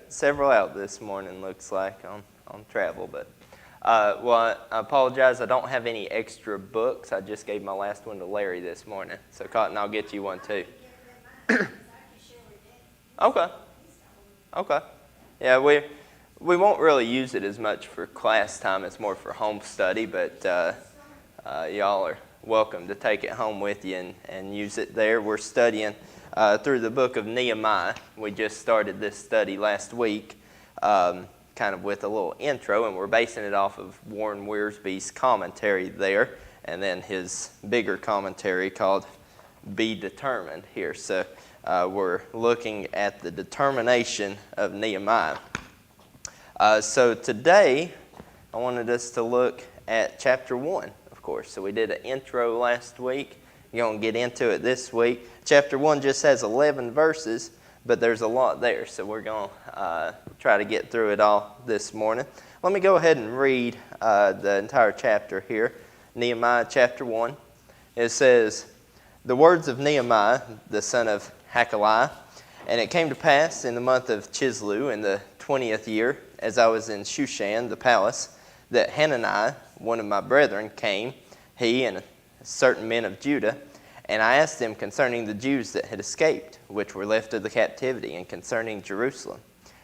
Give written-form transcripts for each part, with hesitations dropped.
several out this morning, looks like, on travel. But well, I apologize. I don't have any extra books. I just gave my last one to Larry this morning. So, Cotton, I'll get you one too. Okay. Okay. Yeah, we won't really use it as much for class time. It's more for home study, but y'all are welcome to take it home with you and use it there. We're studying through the book of Nehemiah. We just started this study last week, kind of with a little intro, and we're basing it off of Warren Wiersbe's commentary there, and then his bigger commentary called Be Determined here. So we're looking at the determination of Nehemiah. So today, I wanted us to look at chapter 1, of course. So we did an intro last week. You're going to get into it this week. Chapter 1 just has 11 verses, but there's a lot there. So we're going to try to get through it all this morning. Let me go ahead and read the entire chapter here. Nehemiah chapter 1. It says, "The words of Nehemiah, the son of Hakaliah. And it came to pass in the month of Chislew, in the 20th year, as I was in Shushan, the palace, that Hananiah, one of my brethren, came, he and certain men of Judah, and I asked them concerning the Jews that had escaped, which were left of the captivity, and concerning Jerusalem.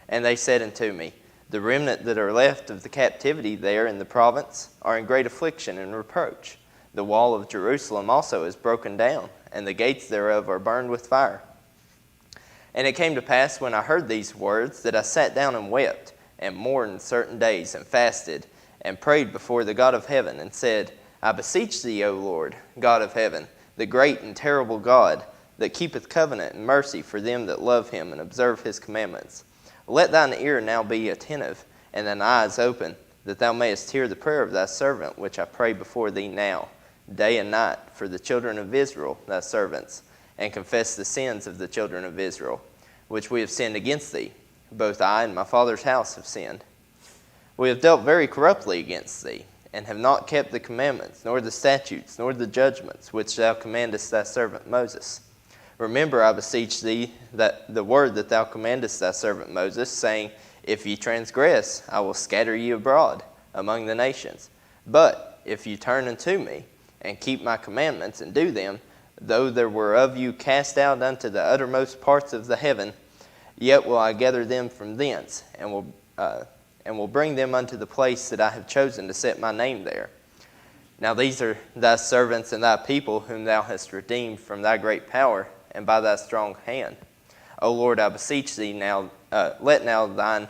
And they said unto me, The remnant that are left of the captivity there in the province are in great affliction and reproach. The wall of Jerusalem also is broken down, and the gates thereof are burned with fire. And it came to pass, when I heard these words, that I sat down and wept, and mourned certain days, and fasted, and prayed before the God of heaven, and said, I beseech thee, O Lord, God of heaven, the great and terrible God, that keepeth covenant and mercy for them that love him and observe his commandments. Let thine ear now be attentive, and thine eyes open, that thou mayest hear the prayer of thy servant, which I pray before thee now, day and night, for the children of Israel, thy servants, and confess the sins of the children of Israel, which we have sinned against thee. Both I and my father's house have sinned. We have dealt very corruptly against thee, and have not kept the commandments, nor the statutes, nor the judgments, which thou commandest thy servant Moses. Remember, I beseech thee, that the word that thou commandest thy servant Moses, saying, If ye transgress, I will scatter you abroad among the nations. But if ye turn unto me, and keep my commandments, and do them, though there were of you cast out unto the uttermost parts of the heaven, yet will I gather them from thence, and will bring them unto the place that I have chosen to set my name there. Now these are thy servants and thy people, whom thou hast redeemed from thy great power, and by thy strong hand. O Lord, I beseech thee now, let now thine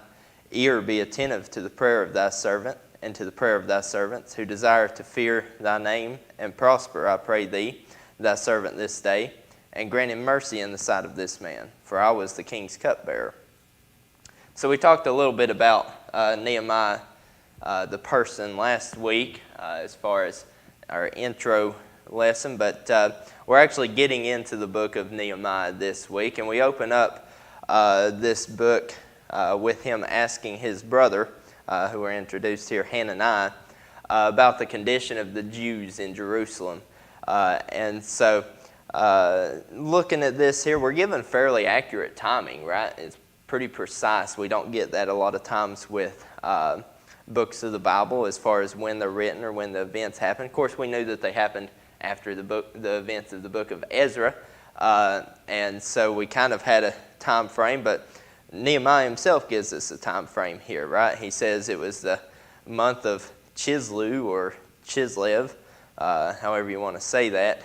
ear be attentive to the prayer of thy servant, and to the prayer of thy servants, who desire to fear thy name, and prosper, I pray thee, thy servant this day, and grant him mercy in the sight of this man, for I was the king's cupbearer." So we talked a little bit about Nehemiah, the person, last week, as far as our intro lesson, but we're actually getting into the book of Nehemiah this week, and we open up this book with him asking his brother, who are introduced here, Hananiah, about the condition of the Jews in Jerusalem. And so looking at this here, we're given fairly accurate timing, right? It's pretty precise. We don't get that a lot of times with books of the Bible as far as when they're written or when the events happen. Of course, we knew that they happened after the events of the book of Ezra, and so we kind of had a time frame, but Nehemiah himself gives us a time frame here, right? He says it was the month of Chislew or Chislev, however you want to say that.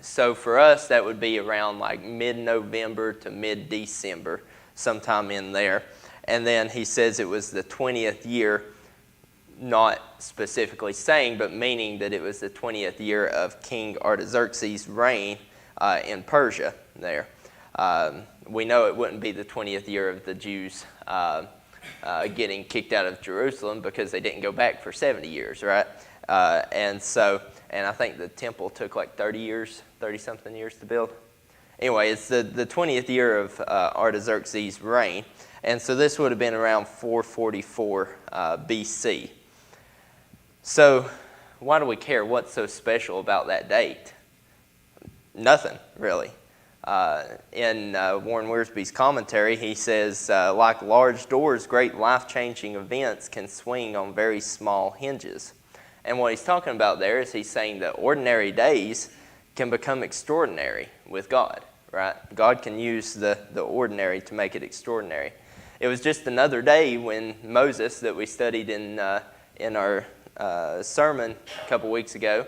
So for us, that would be around like mid-November to mid-December, sometime in there. And then he says it was the 20th year, not specifically saying, but meaning that it was the 20th year of King Artaxerxes' reign in Persia there. We know it wouldn't be the 20th year of the Jews getting kicked out of Jerusalem, because they didn't go back for 70 years, right? And I think the temple took like 30-something years to build. Anyway, it's the 20th year of Artaxerxes' reign. And so this would have been around 444 BC. So why do we care? What's so special about that date? Nothing, really. In Warren Wiersbe's commentary, he says, like large doors, great life-changing events can swing on very small hinges. And what he's talking about there is he's saying that ordinary days can become extraordinary with God, right? God can use the ordinary to make it extraordinary. It was just another day when Moses, that we studied in our sermon a couple weeks ago,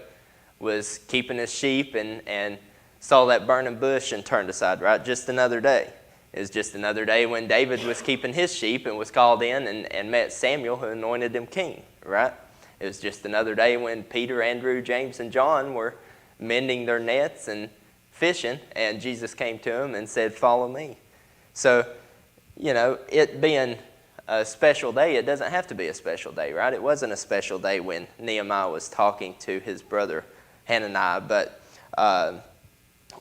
was keeping his sheep and saw that burning bush and turned aside, right? Just another day. It was just another day when David was keeping his sheep and was called in and met Samuel, who anointed him king, right? It was just another day when Peter, Andrew, James, and John were mending their nets and fishing, and Jesus came to them and said, "Follow me." So, it being a special day, it doesn't have to be a special day, right? It wasn't a special day when Nehemiah was talking to his brother Hananiah, but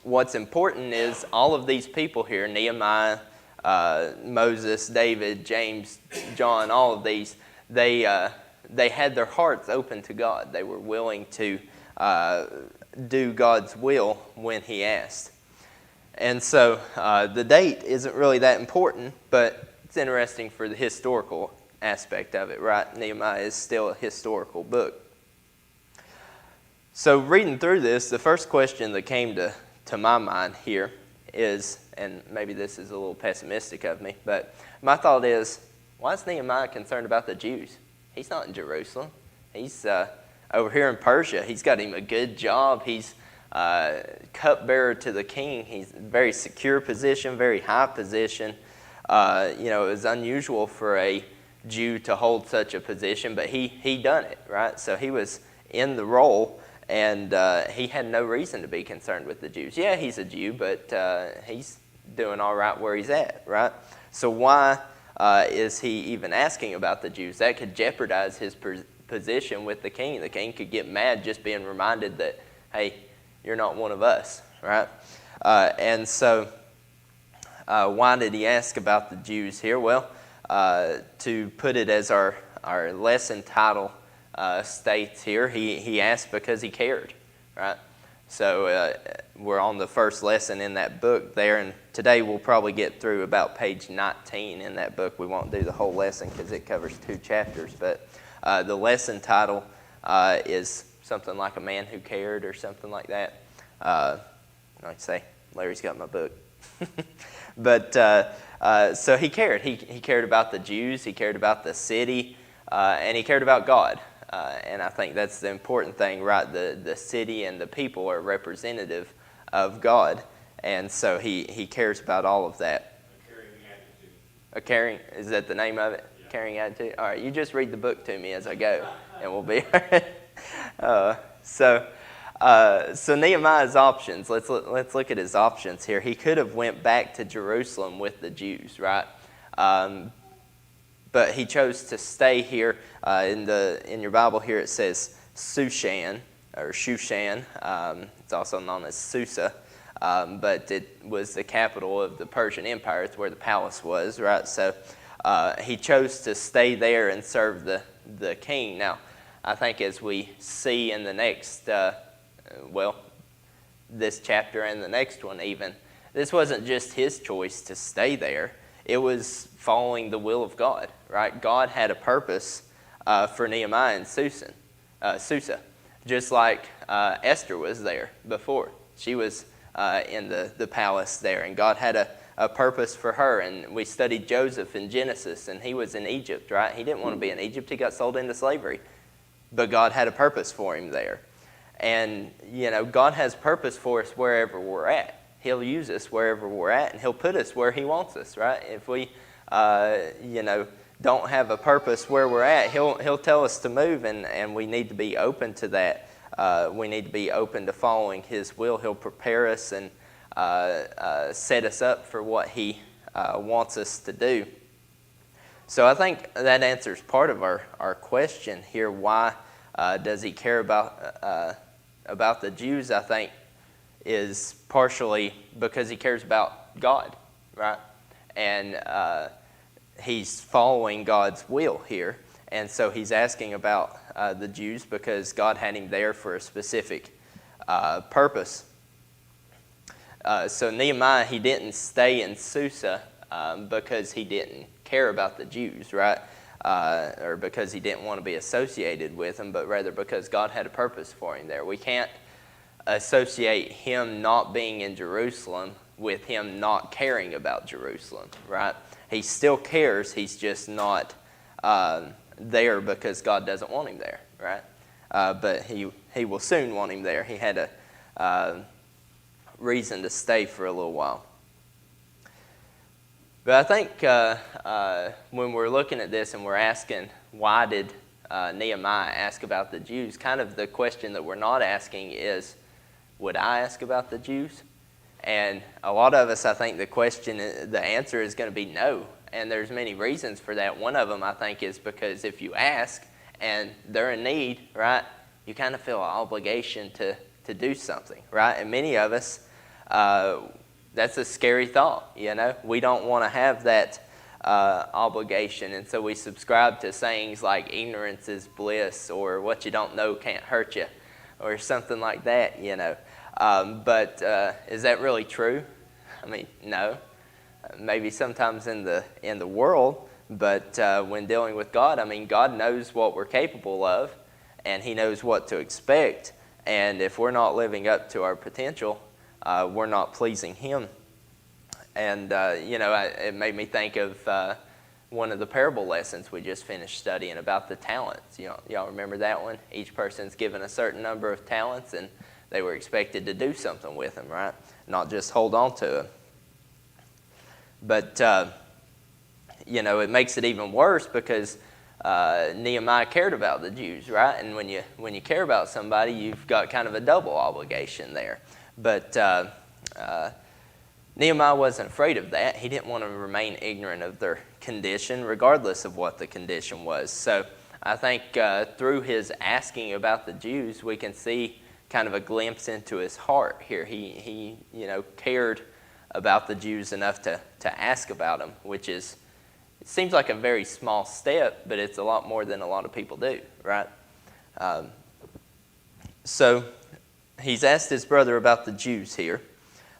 what's important is all of these people here, Nehemiah, Moses, David, James, John, all of these, they had their hearts open to God. They were willing to do God's will when he asked. And so the date isn't really that important, but it's interesting for the historical aspect of it, right? Nehemiah is still a historical book. So reading through this, the first question that came to my mind here is, and maybe this is a little pessimistic of me, but my thought is, why is Nehemiah concerned about the Jews? He's not in Jerusalem. He's over here in Persia. He's got him a good job. He's cupbearer to the king. He's in a very secure position, very high position. It was unusual for a Jew to hold such a position, but he done it, right? So he was in the role, and he had no reason to be concerned with the Jews. Yeah, he's a Jew, but he's doing all right where he's at, right? So why is he even asking about the Jews? That could jeopardize his position with the king. The king could get mad just being reminded that, hey, you're not one of us, right? And so why did he ask about the Jews here? Well, to put it as our lesson title states here, he asked because he cared, right? So we're on the first lesson in that book there, and today we'll probably get through about page 19 in that book. We won't do the whole lesson because it covers 2 chapters, but the lesson title is something like A Man Who Cared or something like that. Like I say, Larry's got my book. But so he cared. He cared about the Jews, he cared about the city, and he cared about God. And I think that's the important thing, right? The city and the people are representative of God. And so he cares about all of that. A caring, is that the name of it? Yeah. Caring attitude? All right, you just read the book to me as I go, and we'll be all right. So Nehemiah's options, let's look at his options here. He could have went back to Jerusalem with the Jews, right? But he chose to stay here. In your Bible here it says Shushan, or Shushan. It's also known as Susa, but it was the capital of the Persian Empire. It's where the palace was, right? So he chose to stay there and serve the king. Now, I think as we see in the next, this chapter and the next one even, this wasn't just his choice to stay there. It was following the will of God, right? God had a purpose for Nehemiah and Susa, just like Esther was there before. She was in the palace there, and God had a purpose for her. And we studied Joseph in Genesis, and he was in Egypt, right? He didn't want to be in Egypt. He got sold into slavery, but God had a purpose for him there. And, God has purpose for us wherever we're at. He'll use us wherever we're at, and he'll put us where he wants us, right? If we, don't have a purpose where we're at, he'll tell us to move, and we need to be open to that. We need to be open to following his will. He'll prepare us and set us up for what he wants us to do. So I think that answers part of our question here. Why does he care about the Jews? I think is partially because he cares about God, right? And he's following God's will here. And so he's asking about the Jews because God had him there for a specific purpose. So Nehemiah, he didn't stay in Susa because he didn't care about the Jews, right? Or because he didn't want to be associated with them, but rather because God had a purpose for him there. We can't associate him not being in Jerusalem with him not caring about Jerusalem, right? He still cares, he's just not there because God doesn't want him there, right? But he will soon want him there. He had a reason to stay for a little while. But I think when we're looking at this and we're asking, why did Nehemiah ask about the Jews, kind of the question that we're not asking is, would I ask about the Jews? And a lot of us, I think the answer is going to be no. And there's many reasons for that. One of them, I think, is because if you ask and they're in need, right, you kind of feel an obligation to do something, right? And many of us, that's a scary thought, you know. We don't want to have that obligation. And so we subscribe to sayings like ignorance is bliss, or what you don't know can't hurt you, or something like that, you know. But is that really true? I mean, no. Maybe sometimes in the world, but when dealing with God, I mean, God knows what we're capable of, and He knows what to expect. And if we're not living up to our potential, we're not pleasing Him. And, it made me think of one of the parable lessons we just finished studying about the talents. Y'all remember that one? Each person's given a certain number of talents, and they were expected to do something with them, right? Not just hold on to them. But, it makes it even worse because Nehemiah cared about the Jews, right? And when you care about somebody, you've got kind of a double obligation there. But Nehemiah wasn't afraid of that. He didn't want to remain ignorant of their condition, regardless of what the condition was. So I think through his asking about the Jews, we can see kind of a glimpse into his heart here. He cared about the Jews enough to ask about them, which is, it seems like a very small step, but it's a lot more than a lot of people do, right? So he's asked his brother about the Jews here.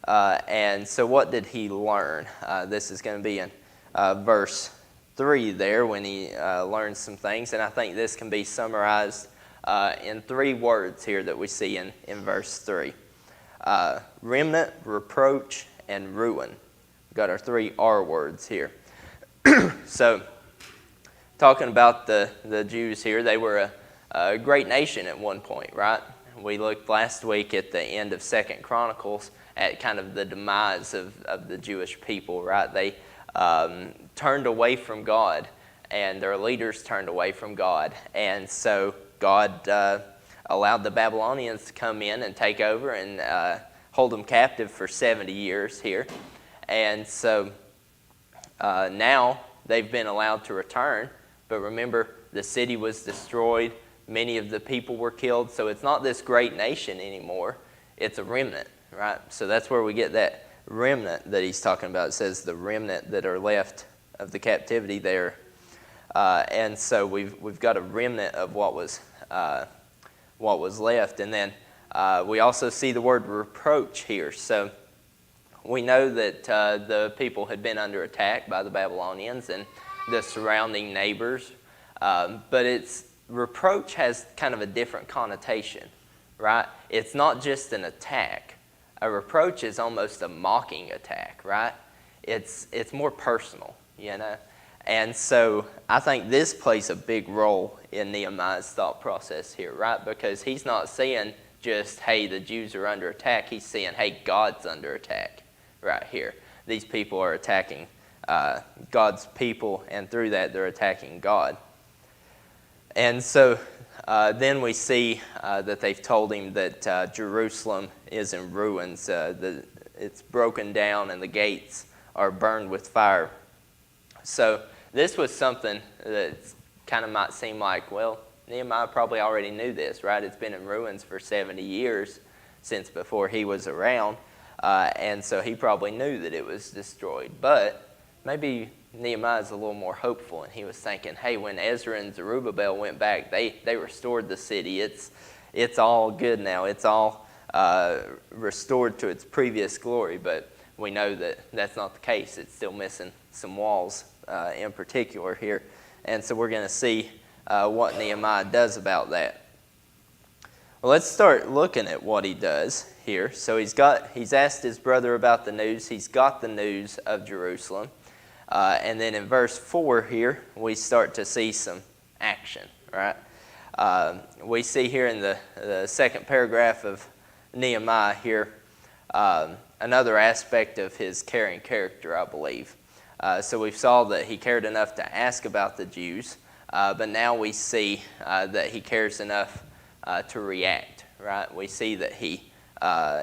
And so what did he learn? This is going to be in verse 3 there when he learns some things. And I think this can be summarized in 3 words here that we see in verse 3. Remnant, reproach, and ruin. We've got our 3 R words here. So talking about the Jews here, they were a great nation at one point, right? We looked last week at the end of 2 Chronicles at kind of the demise of the Jewish people, right? They turned away from God, and their leaders turned away from God. And so God allowed the Babylonians to come in and take over and hold them captive for 70 years here. And so now they've been allowed to return. But remember, the city was destroyed. Many of the people were killed. So it's not this great nation anymore. It's a remnant, right? So that's where we get that remnant that he's talking about. It says the remnant that are left of the captivity there. And so we've got a remnant of what was left. And then we also see the word reproach here. So we know that the people had been under attack by the Babylonians and the surrounding neighbors. But reproach has kind of a different connotation, right? It's not just an attack. A reproach is almost a mocking attack, right? It's more personal, you know? And so I think this plays a big role in Nehemiah's thought process here, right? Because he's not saying just, hey, the Jews are under attack. He's saying, hey, God's under attack right here. These people are attacking God's people, and through that they're attacking God. And so then we see that they've told him that Jerusalem is in ruins. It's broken down and the gates are burned with fire. So this was something that kind of might seem like, well, Nehemiah probably already knew this, right? It's been in ruins for 70 years since before he was around. And so he probably knew that it was destroyed. But maybe Nehemiah's a little more hopeful, and he was thinking, hey, when Ezra and Zerubbabel went back, they restored the city. It's all good now. It's all restored to its previous glory, but we know that that's not the case. It's still missing some walls in particular here. And so we're going to see what Nehemiah does about that. Well, let's start looking at what he does here. So he's asked his brother about the news. He's got the news of Jerusalem. And then in verse 4 here, we start to see some action, right? We see here in the second paragraph of Nehemiah here another aspect of his caring character, I believe. So we saw that he cared enough to ask about the Jews, but now we see that he cares enough to react, right? We see that he,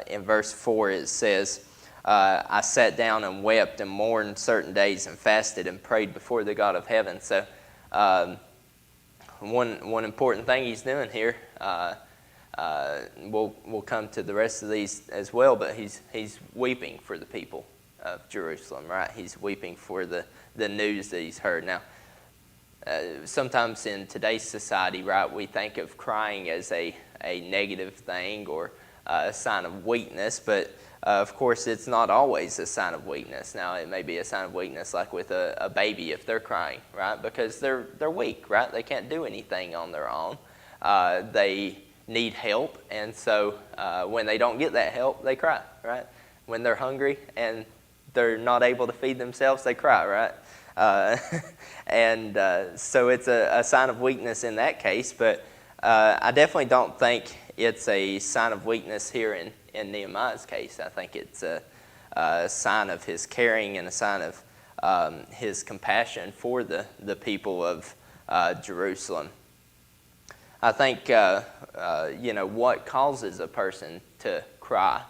in verse 4 it says, I sat down and wept and mourned certain days and fasted and prayed before the God of heaven. So one important thing he's doing here, we'll come to the rest of these as well, but he's weeping for the people of Jerusalem, right? He's weeping for the news that he's heard. Now, sometimes in today's society, right, we think of crying as a negative thing or a sign of weakness, but of course it's not always a sign of weakness. Now, it may be a sign of weakness like with a baby if they're crying, right, because they're weak, right? They can't do anything on their own. They need help, and so when they don't get that help, they cry, right? When they're hungry and they're not able to feed themselves, they cry, right? So it's a sign of weakness in that case, but I definitely don't think it's a sign of weakness here in Nehemiah's case. I think it's a sign of his caring and a sign of his compassion for the people of Jerusalem. I think what causes a person to cry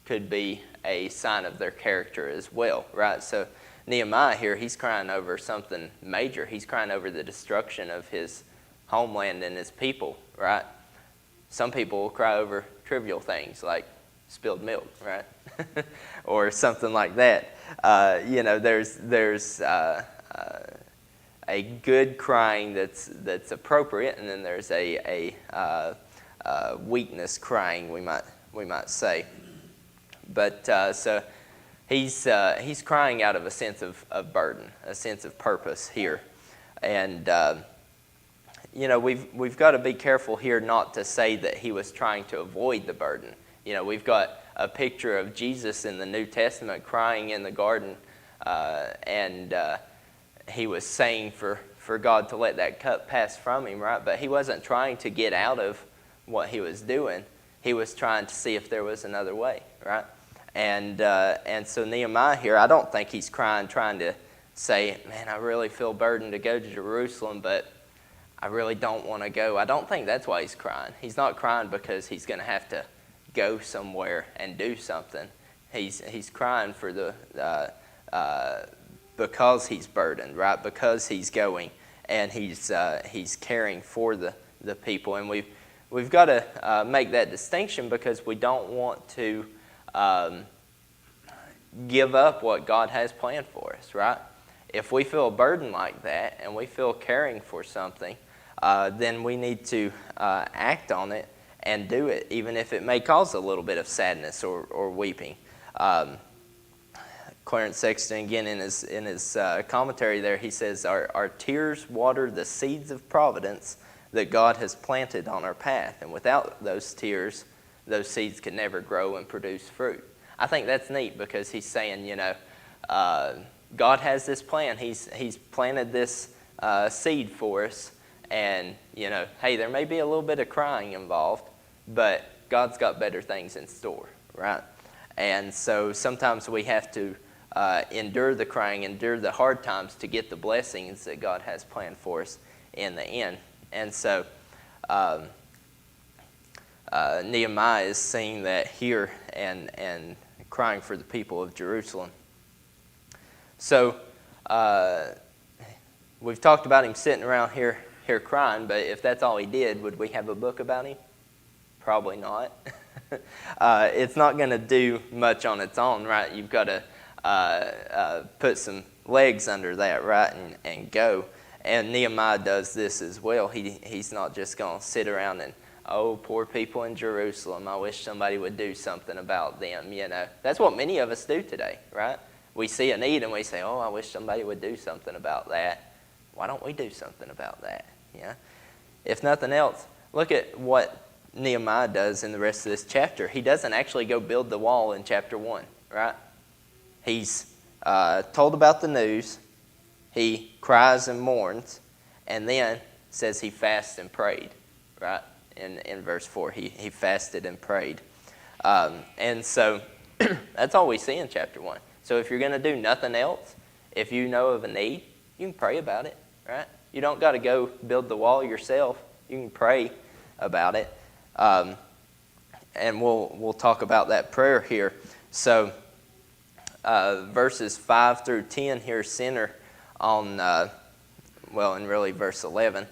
could be a sign of their character as well, right? So Nehemiah here, he's crying over something major. He's crying over the destruction of his homeland and his people, right? Some people will cry over trivial things like spilled milk, right? Or something like that. There's a good crying that's appropriate, and then there's a weakness crying, we might say. But so he's crying out of a sense of burden, a sense of purpose here, and we've got to be careful here not to say that he was trying to avoid the burden. We've got a picture of Jesus in the New Testament crying in the garden, and he was saying for God to let that cup pass from him, right? But he wasn't trying to get out of what he was doing. He was trying to see if there was another way, right? And so Nehemiah here, I don't think he's crying, trying to say, man, I really feel burdened to go to Jerusalem, but I really don't want to go. I don't think that's why he's crying. He's not crying because he's going to have to go somewhere and do something. He's crying for because he's burdened, right? Because he's going and he's caring for the people, and we've got to make that distinction because we don't want to give up what God has planned for us, right? If we feel a burden like that and we feel caring for something, then we need to act on it and do it, even if it may cause a little bit of sadness or weeping. Clarence Sexton, again, in his commentary there, he says, our tears water the seeds of providence that God has planted on our path, and without those tears, those seeds could never grow and produce fruit. I think that's neat because he's saying, God has this plan. He's planted this seed for us, and hey, there may be a little bit of crying involved, but God's got better things in store, right? And so sometimes we have to endure the crying, endure the hard times to get the blessings that God has planned for us in the end. And so Nehemiah is seeing that here and crying for the people of Jerusalem. So we've talked about him sitting around here crying, but if that's all he did, would we have a book about him? Probably not. It's not going to do much on its own, right? You've got to put some legs under that, right, and go. And Nehemiah does this as well. He's not just going to sit around and oh, poor people in Jerusalem, I wish somebody would do something about them, That's what many of us do today, right? We see a need and we say, oh, I wish somebody would do something about that. Why don't we do something about that? If nothing else, look at what Nehemiah does in the rest of this chapter. He doesn't actually go build the wall in chapter 1, right? He's told about the news. He cries and mourns, and then says he fasted and prayed, right? In verse 4, he fasted and prayed. And so that's all we see in chapter 1. So if you're going to do nothing else, if you know of a need, you can pray about it, right? You don't got to go build the wall yourself. You can pray about it. And we'll talk about that prayer here. So verses 5 through 10 here center on, and really verse 11,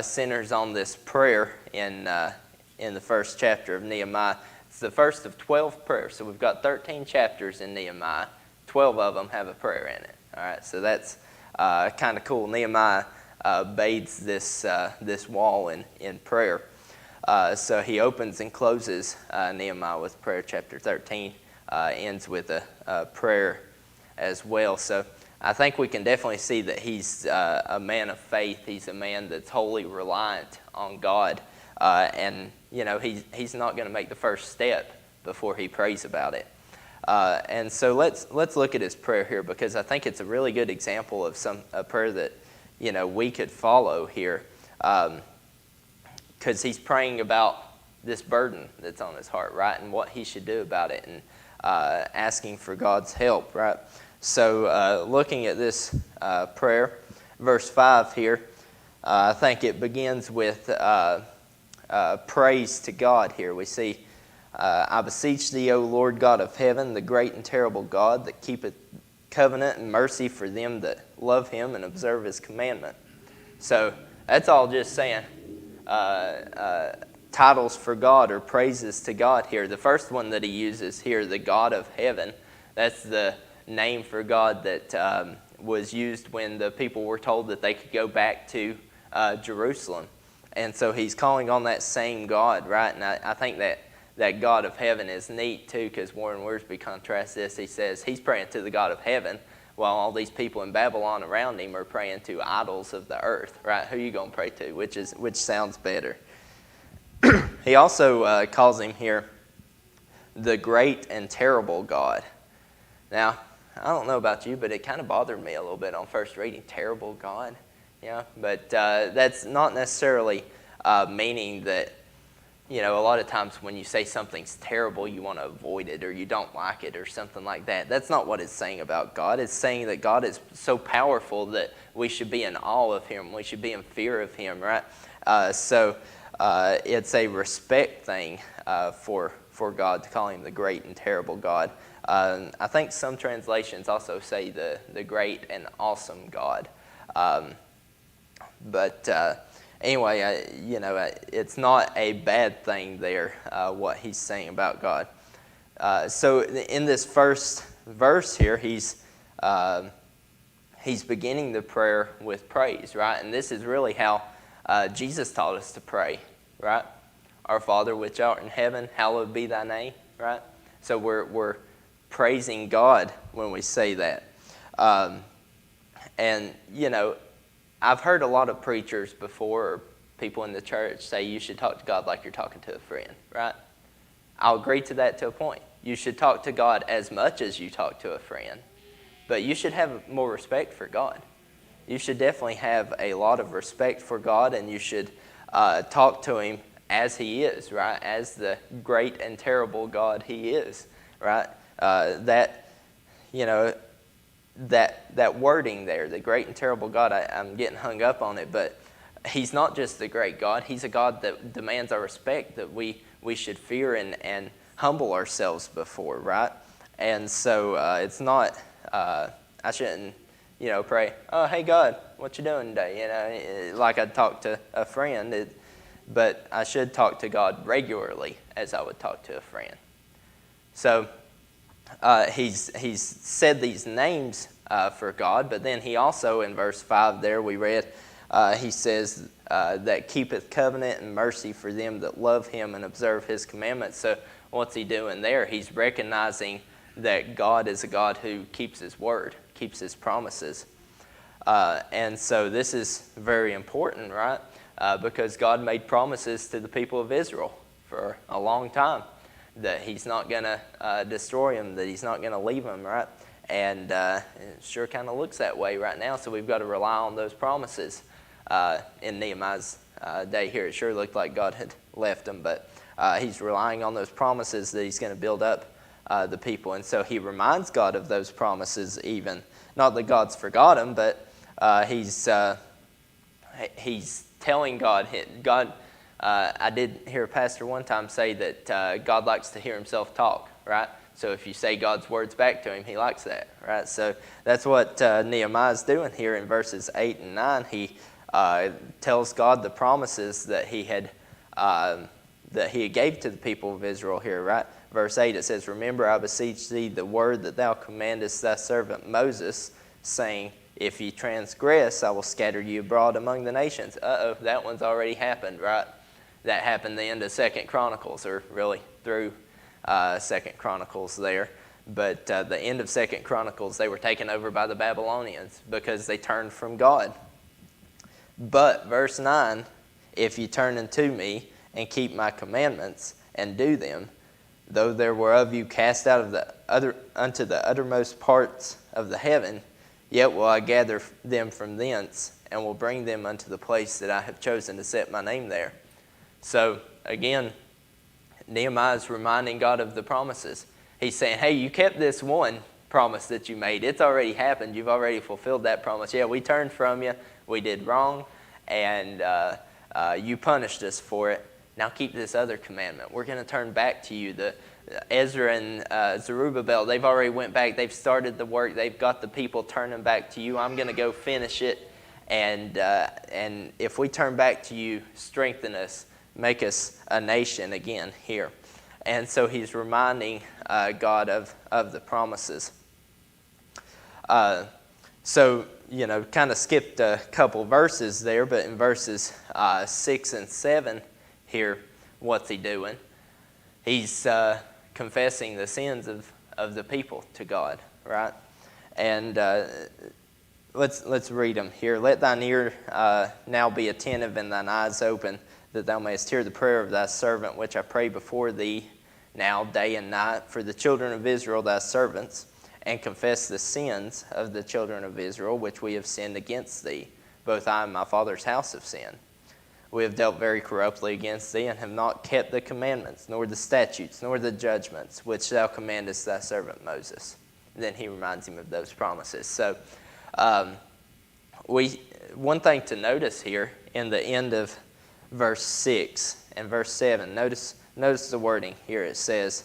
centers on this prayer in the first chapter of Nehemiah. It's the first of 12 prayers. So we've got 13 chapters in Nehemiah. 12 of them have a prayer in it. All right, so that's kind of cool. Nehemiah bathes this wall in prayer. So he opens and closes Nehemiah with prayer. Chapter 13 ends with a prayer as well. So I think we can definitely see that he's a man of faith. He's a man that's wholly reliant on God. And, he's not going to make the first step before he prays about it. And so let's look at his prayer here, because I think it's a really good example of a prayer that, we could follow here. Because he's praying about this burden that's on his heart, right? And what he should do about it, and asking for God's help, right? So looking at this prayer, verse 5 here, I think it begins with praise to God here. We see, I beseech thee, O Lord God of heaven, the great and terrible God, that keepeth covenant and mercy for them that love him and observe his commandment. So that's all just saying titles for God or praises to God here. The first one that he uses here, the God of heaven, that's the name for God that was used when the people were told that they could go back to Jerusalem. And so he's calling on that same God, right? And I think that God of heaven is neat too, because Warren Wiersbe contrasts this. He says he's praying to the God of heaven, while all these people in Babylon around him are praying to idols of the earth, right? Who are you going to pray to? Which sounds better. He also calls him here the great and terrible God. Now, I don't know about you, but it kind of bothered me a little bit on first reading, terrible God. But that's not necessarily meaning that, a lot of times when you say something's terrible, you want to avoid it or you don't like it or something like that. That's not what it's saying about God. It's saying that God is so powerful that we should be in awe of him. We should be in fear of him, right? So it's a respect thing for God to call him the great and terrible God. I think some translations also say the great and awesome God. But anyway, it's not a bad thing there, what he's saying about God. So in this first verse here, he's beginning the prayer with praise, right? And this is really how Jesus taught us to pray, right? Our Father which art in heaven, hallowed be thy name, right? So we're praising God when we say that. And, I've heard a lot of preachers before, or people in the church, say you should talk to God like you're talking to a friend, right? I'll agree to that to a point. You should talk to God as much as you talk to a friend, but you should have more respect for God. You should definitely have a lot of respect for God, and you should talk to him as he is, right? As the great and terrible God he is, right? That wording there, the great and terrible God, I'm getting hung up on it, but he's not just the great God. He's a God that demands our respect, that we should fear and humble ourselves before, right? And so it's not, I shouldn't, pray, oh, hey, God, what you doing today? Like I'd talk to a friend, but I should talk to God regularly as I would talk to a friend. So he's said these names for God, but then he also, in verse 5 there we read, he says that keepeth covenant and mercy for them that love him and observe his commandments. So what's he doing there? He's recognizing that God is a God who keeps his word, keeps his promises. And so this is very important, right? Because God made promises to the people of Israel for a long time that he's not going to destroy them, that he's not going to leave them, right? And it sure kind of looks that way right now, so we've got to rely on those promises. In Nehemiah's day here, it sure looked like God had left them, but he's relying on those promises that he's going to build up the people. And so he reminds God of those promises even. Not that God's forgot them, but he's telling God, I did hear a pastor one time say that God likes to hear himself talk, right? So if you say God's words back to him, he likes that, right? So that's what Nehemiah's doing here in verses 8 and 9. He tells God the promises that he had gave to the people of Israel here, right? Verse 8, it says, "Remember, I beseech thee, the word that thou commandest thy servant Moses, saying, if ye transgress, I will scatter you abroad among the nations." That one's already happened, right? That happened the end of 2 Chronicles, or really through 2 Chronicles there. But the end of 2 Chronicles, they were taken over by the Babylonians because they turned from God. But, verse 9, "If ye turn unto me and keep my commandments and do them, though there were of you cast out of unto the uttermost parts of the heaven, yet will I gather them from thence, and will bring them unto the place that I have chosen to set my name there." So, again, Nehemiah is reminding God of the promises. He's saying, hey, you kept this one promise that you made. It's already happened. You've already fulfilled that promise. Yeah, we turned from you. We did wrong, and you punished us for it. Now keep this other commandment. We're going to turn back to you. Ezra and Zerubbabel, they've already went back. They've started the work. They've got the people turning back to you. I'm going to go finish it. And if we turn back to you, strengthen us, make us a nation again here. And so he's reminding God of the promises. So, kind of skipped a couple verses there, but in verses 6 and 7 here, what's he doing? He's confessing the sins of the people to God, right? And let's read them here. "Let thine ear now be attentive and thine eyes open, that thou mayest hear the prayer of thy servant, which I pray before thee now day and night for the children of Israel thy servants, and confess the sins of the children of Israel, which we have sinned against thee. Both I and my father's house have sinned. We have dealt very corruptly against thee, and have not kept the commandments, nor the statutes, nor the judgments, which thou commandest thy servant Moses." And then he reminds him of those promises. So one thing to notice here in the end of verse 6 and verse 7, notice the wording here. It says,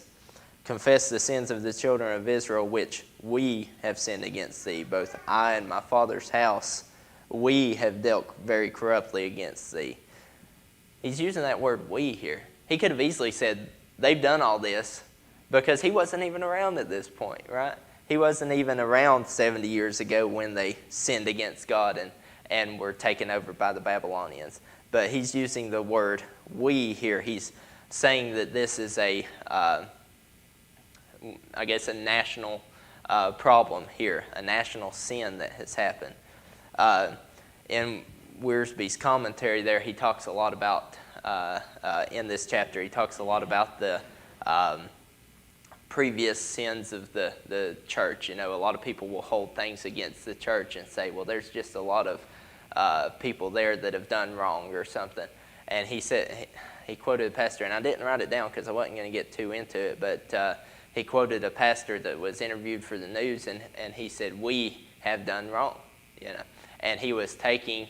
"Confess the sins of the children of Israel, which we have sinned against thee. Both I and my father's house, we have dealt very corruptly against thee." He's using that word "we" here. He could have easily said, they've done all this, because he wasn't even around at this point, right? He wasn't even around 70 years ago when they sinned against God and were taken over by the Babylonians. But he's using the word "we" here. He's saying that this is a national problem here, a national sin that has happened. In Wiersbe's commentary there, he talks a lot about, in this chapter, he talks a lot about the previous sins of the church. A lot of people will hold things against the church and say, well, there's just a lot of people there that have done wrong or something. And he said, he quoted a pastor, and I didn't write it down because I wasn't going to get too into it, but he quoted a pastor that was interviewed for the news, and he said, "We have done wrong," and he was taking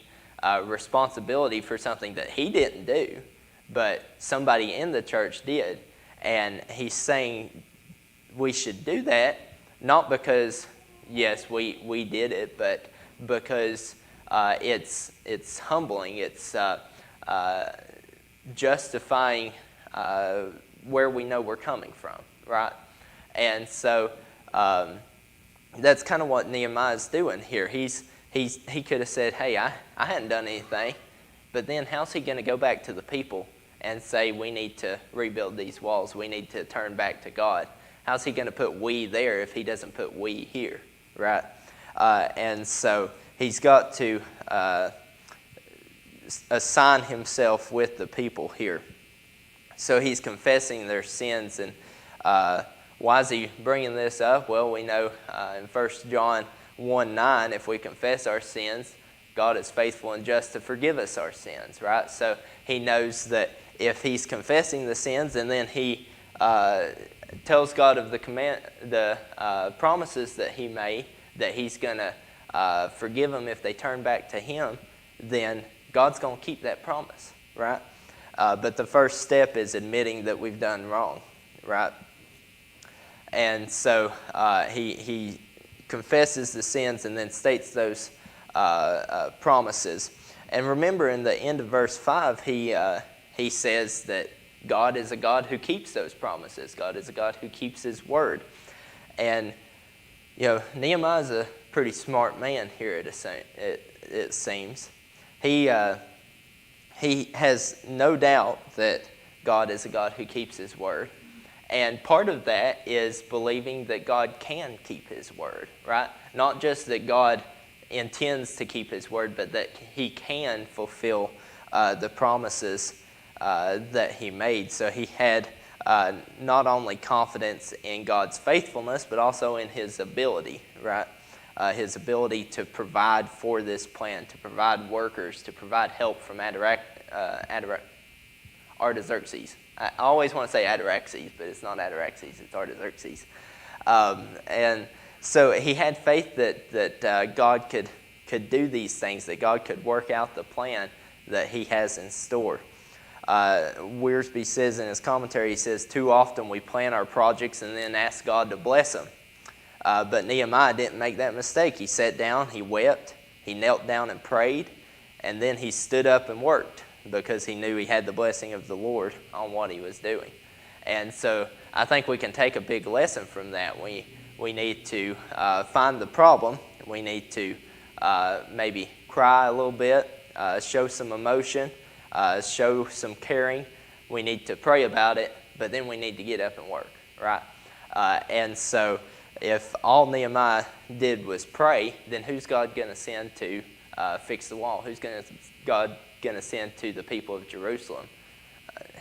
responsibility for something that he didn't do, but somebody in the church did. And he's saying we should do that, not because, yes, we did it, but because it's humbling, it's justifying where we know we're coming from, right? And so that's kind of what Nehemiah is doing here. He's he could have said, hey, I hadn't done anything. But then how's he going to go back to the people and say, we need to rebuild these walls, we need to turn back to God? How's he going to put we there if he doesn't put we here, right? And so he's got to assign himself with the people here. So he's confessing their sins. And why is he bringing this up? Well, we know in 1 John 1:9, if we confess our sins, God is faithful and just to forgive us our sins, right? So he knows that if he's confessing the sins and then he tells God of the promises that he made, that he's going to forgive them if they turn back to him, then God's going to keep that promise, right? But the first step is admitting that we've done wrong, right? And so he confesses the sins and then states those promises. And remember, in the end of verse 5, he says that God is a God who keeps those promises. God is a God who keeps his word. And, Nehemiah is a pretty smart man here, it seems. He has no doubt that God is a God who keeps his word. And part of that is believing that God can keep his word, right? Not just that God intends to keep his word, but that he can fulfill the promises that he made. So he had not only confidence in God's faithfulness, but also in his ability, right? His ability to provide for this plan, to provide workers, to provide help from Artaxerxes. I always want to say Ataraxes, but it's not Ataraxes, it's Artaxerxes. And so he had faith that God could do these things, that God could work out the plan that he has in store. Wiersbe says in his commentary, he says, too often we plan our projects and then ask God to bless them. But Nehemiah didn't make that mistake. He sat down, he wept, he knelt down and prayed, and then he stood up and worked because he knew he had the blessing of the Lord on what he was doing. And so I think we can take a big lesson from that. We need to find the problem. We need to maybe cry a little bit, show some emotion, show some caring. We need to pray about it, but then we need to get up and work, right? And so if all Nehemiah did was pray, then who's God going to send to fix the wall? Who's God going to send to the people of Jerusalem?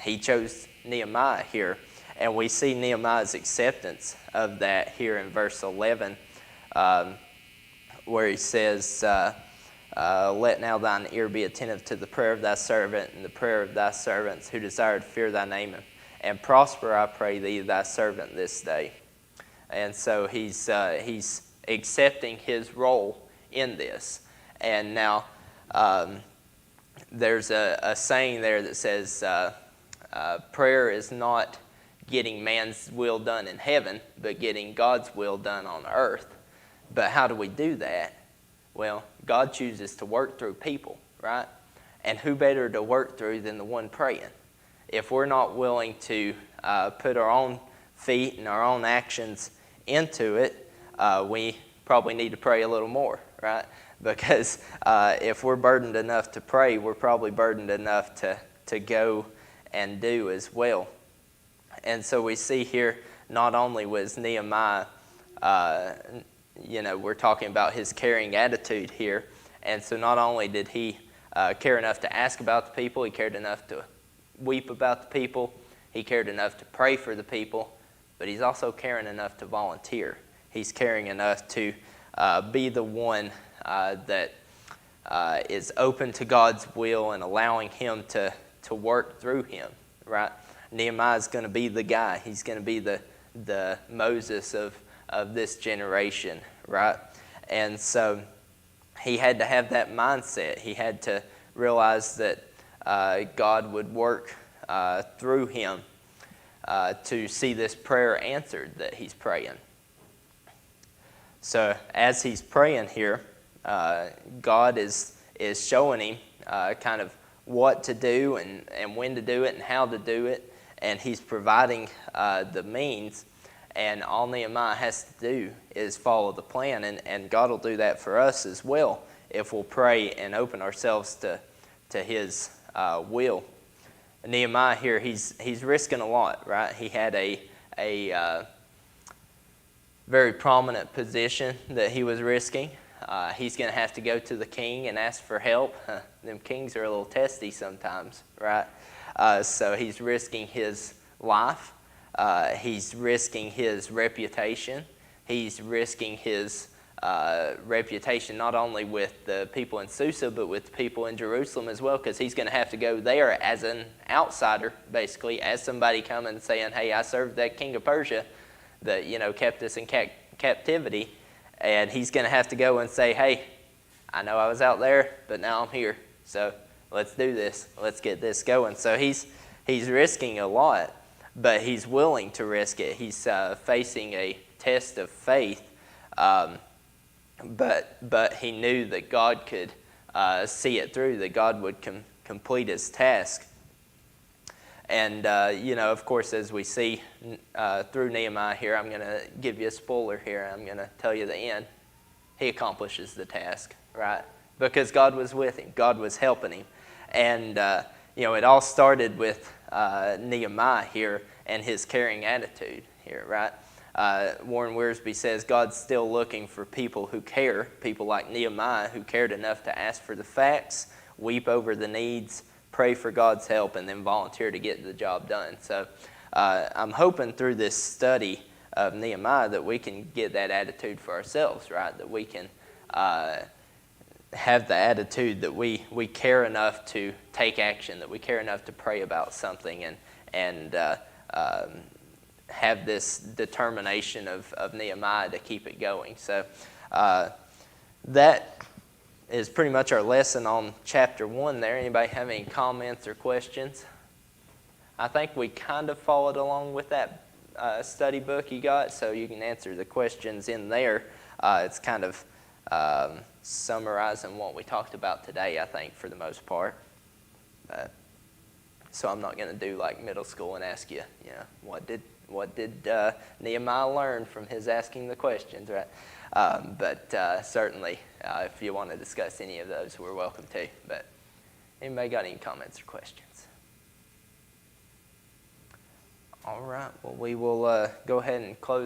He chose Nehemiah here, and we see Nehemiah's acceptance of that here in verse 11, where he says, let now thine ear be attentive to the prayer of thy servant and the prayer of thy servants who desire to fear thy name, and prosper, I pray thee, thy servant this day. And so he's accepting his role in this. And now there's a saying there that says prayer is not getting man's will done in heaven, but getting God's will done on earth. But how do we do that? Well, God chooses to work through people, right? And who better to work through than the one praying? If we're not willing to put our own feet and our own actions into it, we probably need to pray a little more, right? Because if we're burdened enough to pray, we're probably burdened enough to go and do as well. And so we see here, not only was Nehemiah, we're talking about his caring attitude here. And so not only did he care enough to ask about the people, he cared enough to weep about the people, he cared enough to pray for the people, but he's also caring enough to volunteer. He's caring enough to be the one that is open to God's will and allowing him to work through him, right? Nehemiah's going to be the guy. He's going to be the Moses of this generation, right? And so he had to have that mindset. He had to realize that God would work through him to see this prayer answered that he's praying. So as he's praying here, God is showing him kind of what to do and when to do it and how to do it, and he's providing the means, and all Nehemiah has to do is follow the plan, and God will do that for us as well if we'll pray and open ourselves to His will. Nehemiah here, he's risking a lot, right? He had a very prominent position that he was risking. He's going to have to go to the king and ask for help. Them kings are a little testy sometimes, right? So he's risking his life. He's risking his reputation. He's risking his reputation not only with the people in Susa, but with the people in Jerusalem as well, because he's going to have to go there as an outsider, basically, as somebody coming and saying, hey, I served that king of Persia that, kept us in captivity. And he's going to have to go and say, hey, I know I was out there, but now I'm here. So let's do this. Let's get this going. So he's risking a lot, but he's willing to risk it. He's facing a test of faith, but he knew that God could see it through, that God would complete his task. And, of course, as we see through Nehemiah here, I'm going to give you a spoiler here. I'm going to tell you the end. He accomplishes the task, right? Because God was with him. God was helping him. And, it all started with Nehemiah here and his caring attitude here, right? Warren Wiersbe says, God's still looking for people who care, people like Nehemiah who cared enough to ask for the facts, weep over the needs, pray for God's help, and then volunteer to get the job done. So I'm hoping through this study of Nehemiah that we can get that attitude for ourselves, right? That we can have the attitude that we care enough to take action, that we care enough to pray about something and have this determination of Nehemiah to keep it going. So that is pretty much our lesson on chapter 1 there. Anybody have any comments or questions? I think we kind of followed along with that study book you got, so you can answer the questions in there. It's kind of summarizing what we talked about today, I think, for the most part. So I'm not going to do like middle school and ask you, what did Nehemiah learn from his asking the questions, right? But certainly, if you want to discuss any of those, we're welcome to. But anybody got any comments or questions? All right. Well, we will go ahead and close.